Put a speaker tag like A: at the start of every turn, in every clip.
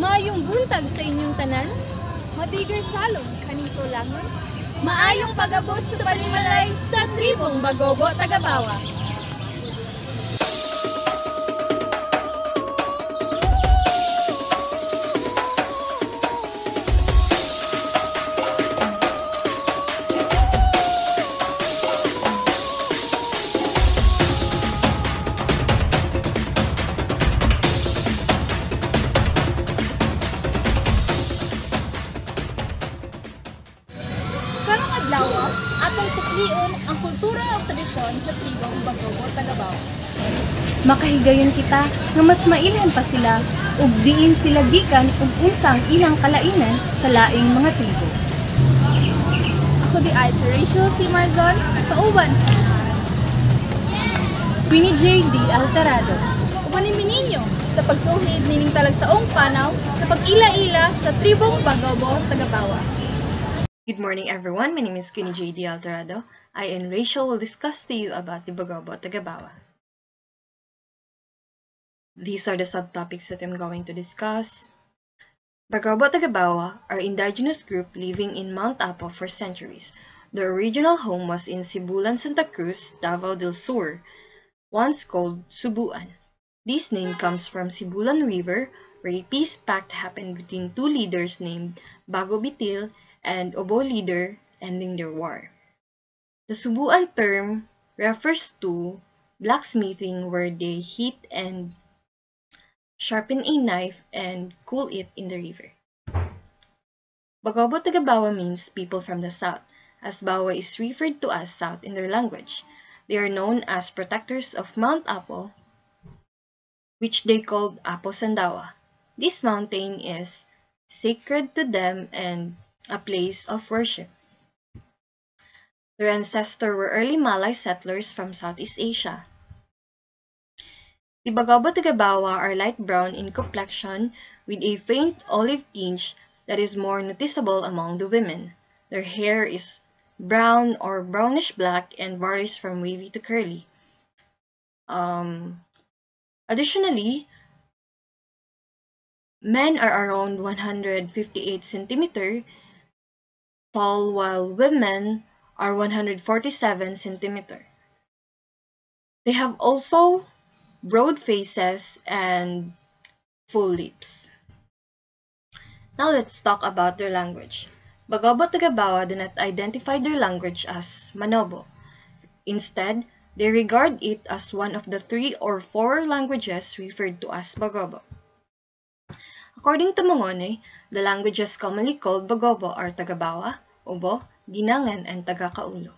A: Maayong buntag sa inyong tanan.
B: Madiger salong kanito langon.
A: Maayong pag-abot sa panimalay sa tribong Bagobo, Tagabawa.
B: Karong adlaw, atong tuklion ang kultura ug tradisyon sa tribong Bagobo, Tagabawa.
A: Makahigayon kita nga mas mailhan pa sila ug diin sila gikan ug unsang ilang kalainan sa laing mga tribo.
B: Ako di ay si Rachel C. Marzon, kauban si
A: Queenie J. D. Altarado.
B: Umanimi ninyo sa pagsuhid nining talagsaong panaw sa pag-ila-ila sa tribong Bagobo, Tagabawa.
C: Good morning, everyone. My name is Queenie J. D. Altarado. I and Rachel will discuss to you about the Bagobo, Tagabawa. These are the subtopics that I'm going to discuss. Bagobo Tagabawa are indigenous group living in Mount Apo for centuries. Their original home was in Sibulan, Santa Cruz, Davao del Sur, once called Subuan. This name comes from Sibulan River, where a peace pact happened between two leaders named Bago Bitil and Obo leader ending their war. The Subuan term refers to blacksmithing where they heat and sharpen a knife and cool it in the river. Bagobo Tagabawa means people from the south, as Bawa is referred to as south in their language. They are known as protectors of Mount Apo, which they called Apo Sandawa. This mountain is sacred to them and a place of worship. Their ancestors were early Malay settlers from Southeast Asia. The Bagobo Tagabawa are light brown in complexion with a faint olive tinge that is more noticeable among the women. Their hair is brown or brownish black and varies from wavy to curly. Additionally, men are around 158 cm tall while women are 147 cm. They have also broad faces and full lips. Now let's talk about their language. Bagobo Tagabawa do not identify their language as Manobo. Instead, they regard it as one of the 3 or 4 languages referred to as Bagobo. According to Mangone, the languages commonly called Bagobo are Tagabawa, Obo, Ginangan, and Tagakaulo.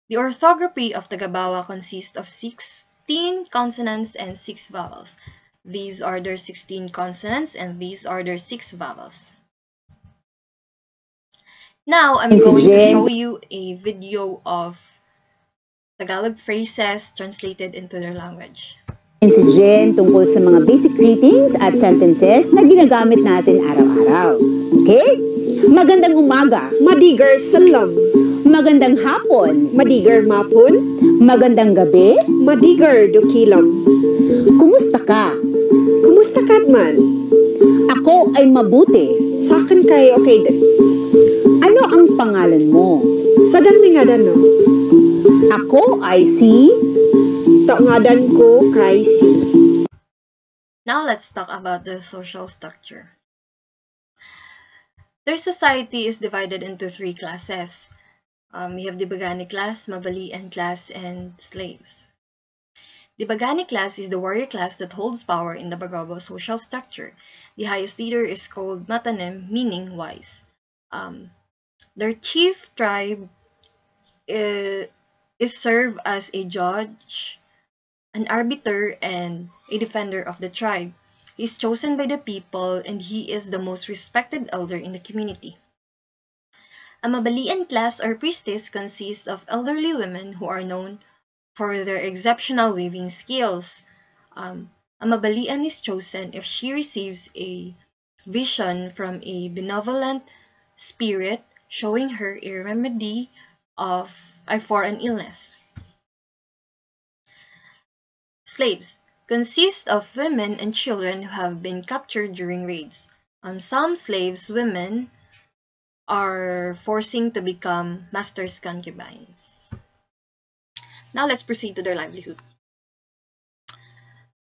C: The orthography of Tagabawa consists of 16 consonants and 6 vowels. These are their 16 consonants and these are their 6 vowels. Now, I'm going to show you a video of Tagalog phrases translated into their language.
D: Si Jen tungkol sa mga basic greetings at sentences na ginagamit natin araw-araw. Okay? Magandang umaga.
E: Madiger salam.
D: Magandang hapon.
E: Madiger mapon.
D: Magandang gabi.
E: Madiger dukilam.
D: Kumusta ka?
E: Kumusta ka man?
D: Ako ay mabuti.
E: Sakin kay okay din.
D: Ano ang pangalan mo?
E: Sadang nga dano.
D: Ako ay si...
E: Ngadan ko kay si.
C: Now let's talk about the social structure. Their society is divided into 3 classes. We have the Bagani class, Mabalian class, and slaves. The Bagani class is the warrior class that holds power in the Bagobo social structure. The highest leader is called Matanem, meaning wise. Their chief tribe is served as a judge, an arbiter, and a defender of the tribe. He is chosen by the people and he is the most respected elder in the community. A Mabalian class or priestess consists of elderly women who are known for their exceptional weaving skills. A Mabalian is chosen if she receives a vision from a benevolent spirit showing her a remedy for an illness. Slaves consists of women and children who have been captured during raids. Some slaves women are forcing to become masters' concubines. Now let's proceed to their livelihood.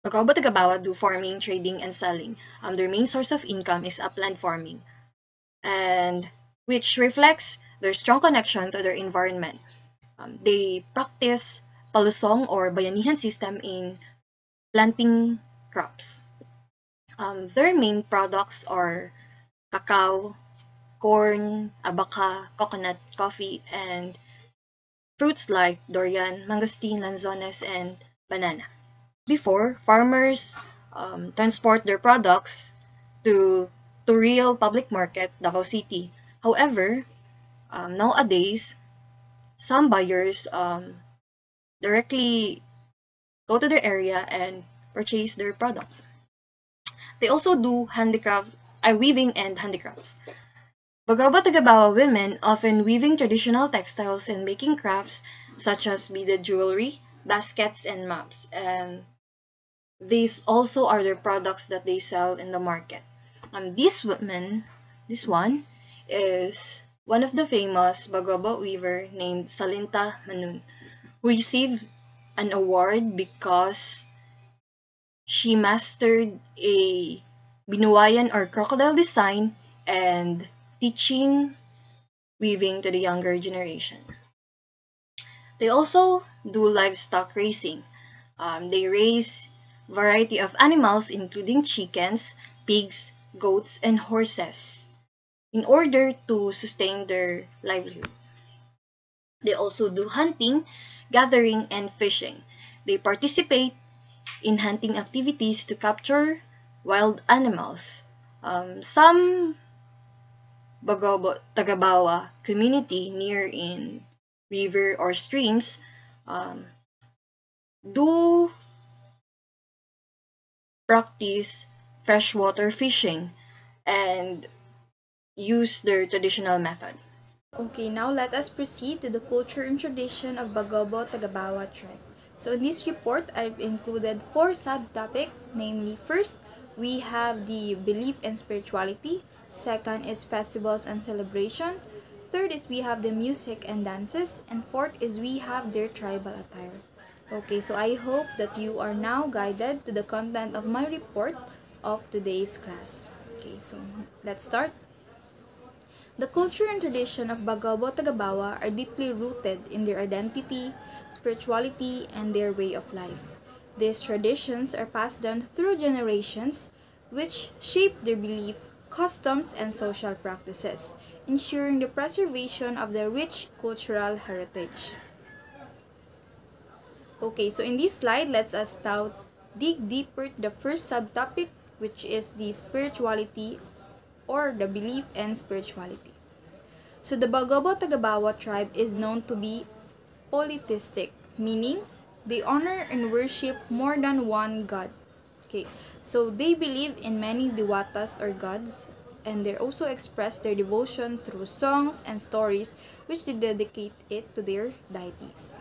C: Bagao Tagabawa do farming, trading, and selling. Their main source of income is upland farming, and which reflects their strong connection to their environment. They practice palusong or bayanihan system in planting crops. Their main products are cacao, corn, abaca, coconut, coffee, and fruits like durian, mangosteen, lanzones, and banana. Before, farmers transport their products to real public market, Davao City. However, nowadays, some buyers directly go to their area and purchase their products. They also do weaving and handicrafts. Bagao Tagabawa women often weaving traditional textiles and making crafts such as beaded jewelry, baskets, and maps. And these also are their products that they sell in the market. This one is one of the famous Bagao weaver named Salinta Manun, who received an award because she mastered a binuwayan or crocodile design and teaching weaving to the younger generation. They also do livestock raising. They raise variety of animals including chickens, pigs, goats, and horses in order to sustain their livelihood. They also do hunting, gathering, and fishing. They participate in hunting activities to capture wild animals. Some Bagao Tagabawa community near in river or streams do practice freshwater fishing and use their traditional method.
B: Okay, now let us proceed to the culture and tradition of Bagao Tagabawa tribe. So in this report, I've included 4 subtopics, namely first, we have the belief and spirituality. Second is festivals and celebration. Third is we have the music and dances. And fourth is we have their tribal attire. Okay, so I hope that you are now guided to the content of my report of today's class. Okay, so let's start. The culture and tradition of Bagao Tagabawa are deeply rooted in their identity, spirituality, and their way of life. These traditions are passed down through generations, which shape their belief, customs, and social practices, ensuring the preservation of their rich cultural heritage. Okay, so in this slide, let's us now dig deeper to the first subtopic, which is the spirituality or the belief and spirituality. So the Bagao Tagabawa tribe is known to be polytheistic, meaning they honor and worship more than one god. Okay, so they believe in many diwatas or gods, and they also express their devotion through songs and stories which they dedicate it to their deities.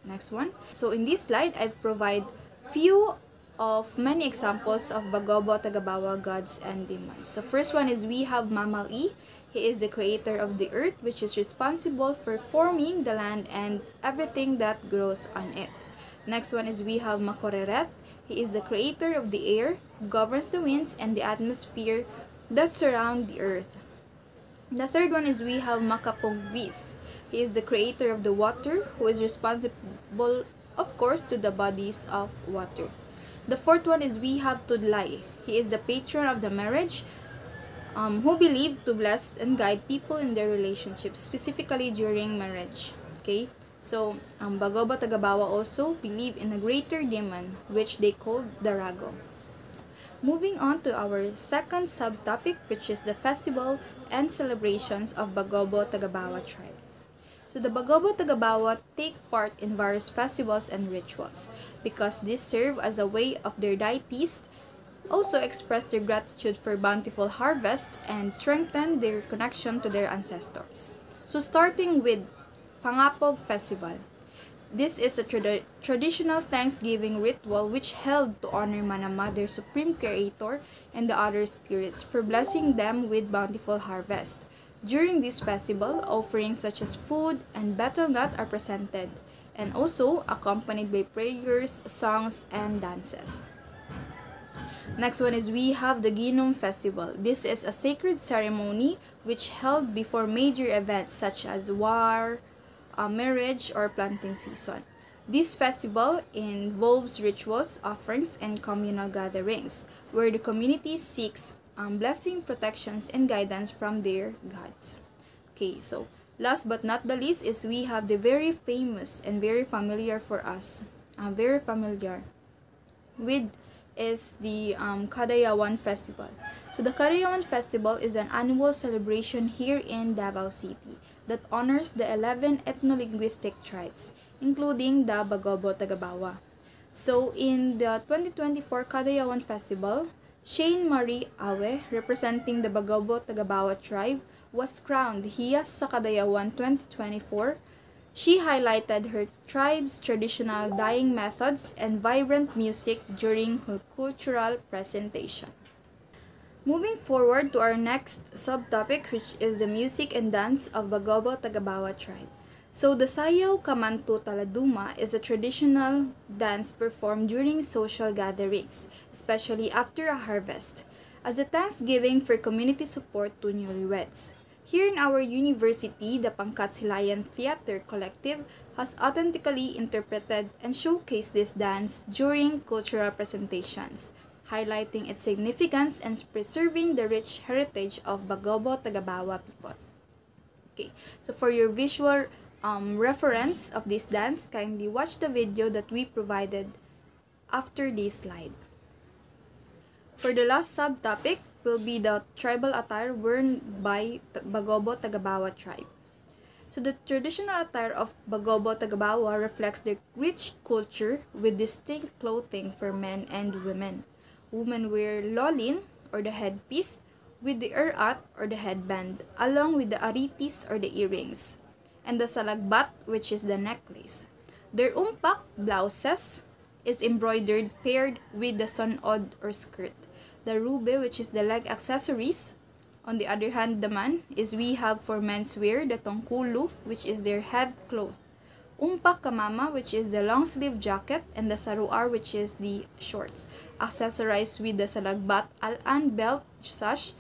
B: Next one. So in this slide, I've provided few of many examples of Bagao Tagabawa gods and demons. So first one is we have Mamali. He is the creator of the earth, which is responsible for forming the land and everything that grows on it. Next one is we have Makoreret. He is the creator of the air, who governs the winds and the atmosphere that surround the earth. The third one is we have Makapongwis. He is the creator of the water, who is responsible, of course, to the bodies of water. The fourth one is we have Tudlay. He is the patron of the marriage, who believe to bless and guide people in their relationships, specifically during marriage. Okay, so Bagao Tagabawa also believe in a greater demon, which they call Darago. Moving on to our second subtopic, which is the festival and celebrations of Bagao Tagabawa tribe. So the Bagao Tagabawa take part in various festivals and rituals because these serve as a way of their deities also express their gratitude for bountiful harvest and strengthen their connection to their ancestors. So starting with Pangapog Festival. This is a traditional Thanksgiving ritual which held to honor Mana Mother, Supreme Creator, and the other spirits for blessing them with bountiful harvest. During this festival, offerings such as food and betel nut are presented, and also accompanied by prayers, songs, and dances. Next one is we have the Ginum Festival. This is a sacred ceremony which held before major events such as war, marriage, or planting season. This festival involves rituals, offerings, and communal gatherings where the community seeks blessing, protections, and guidance from their gods. Okay, so last but not the least is we have the very famous and very familiar for us, with is the Kadayawan Festival. So the Kadayawan Festival is an annual celebration here in Davao City that honors the 11 ethno-linguistic tribes, including the Bagobo Tagabawa. So in the 2024 Kadayawan Festival, Shane Marie Awe, representing the Bagobo Tagabawa tribe, was crowned Hiyas sa Kadayawan 2024. She highlighted her tribe's traditional dyeing methods and vibrant music during her cultural presentation. Moving forward to our next subtopic, which is the music and dance of Bagobo Tagabawa tribe. So the Sayaw Kamanto Taladuma is a traditional dance performed during social gatherings, especially after a harvest, as a thanksgiving for community support to newlyweds. Here in our university, the Pangkatsilayan Theater Collective has authentically interpreted and showcased this dance during cultural presentations, highlighting its significance and preserving the rich heritage of Bagobo Tagabawa people. Okay, so for your visual reference of this dance, kindly watch the video that we provided after this slide. For the last subtopic will be the tribal attire worn by Bagobo Tagabawa tribe. So the traditional attire of Bagobo Tagabawa reflects their rich culture with distinct clothing for men and women. Women wear lolin or the headpiece with the erat or the headband, along with the aritis or the earrings, and the salagbat, which is the necklace. Their umpak, blouses, is embroidered paired with the sunod or skirt. The rube, which is the leg accessories. On the other hand naman, is we have for menswear the tongkulu, which is their head cloth. Umpak kamama, which is the long sleeve jacket, and the saruar, which is the shorts, accessorized with the salagbat, alan belt, sash,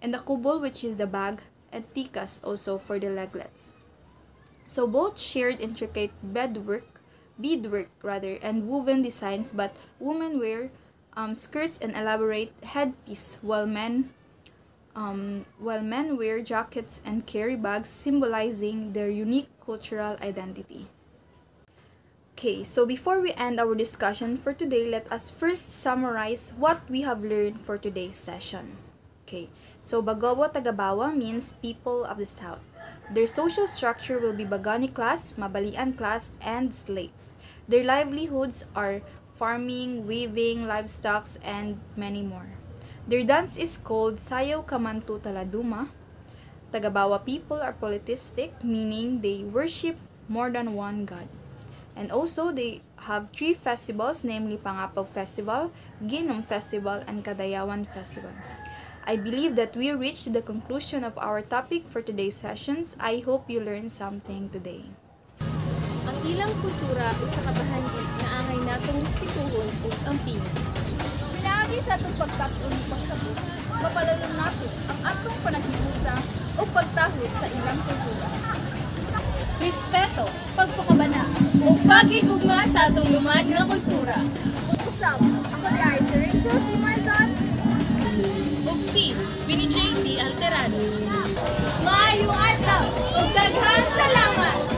B: and the kubol, which is the bag, and tikas also for the leglets. So both shared intricate beadwork, and woven designs, but women wear skirts and elaborate headpiece, while men wear jackets and carry bags, symbolizing their unique cultural identity. Okay, so before we end our discussion for today, let us first summarize what we have learned for today's session. Okay, so Bagobo Tagabawa means people of the South. Their social structure will be Bagani class, Mabalian class, and slaves. Their livelihoods are farming, weaving, livestock, and many more. Their dance is called Sayaw Kamanto Taladuma. Tagabawa people are polytheistic, meaning they worship more than one god. And also, they have 3 festivals, namely Pangapaw Festival, Ginum Festival, and Kadayawan Festival. I believe that we reached the conclusion of our topic for today's sessions. I hope you learned something today.
A: Ang ilang kultura usa ka bahandi nga angay natong respetuhon ug ampinan.
F: Pinaagi sa atong pagkat-on pagsabot, mapalalong nato ang atong panaghiusa o pagtahod sa ilang kultura.
A: Respeto, pagpakabana, ug pagigugma sa atong lumad nga kultura.
F: Usab, ako di ay si Rachel C. Marzon
A: Ug si Winnie J. D. Alterado.
F: Maayong adlaw ug daghang salamat!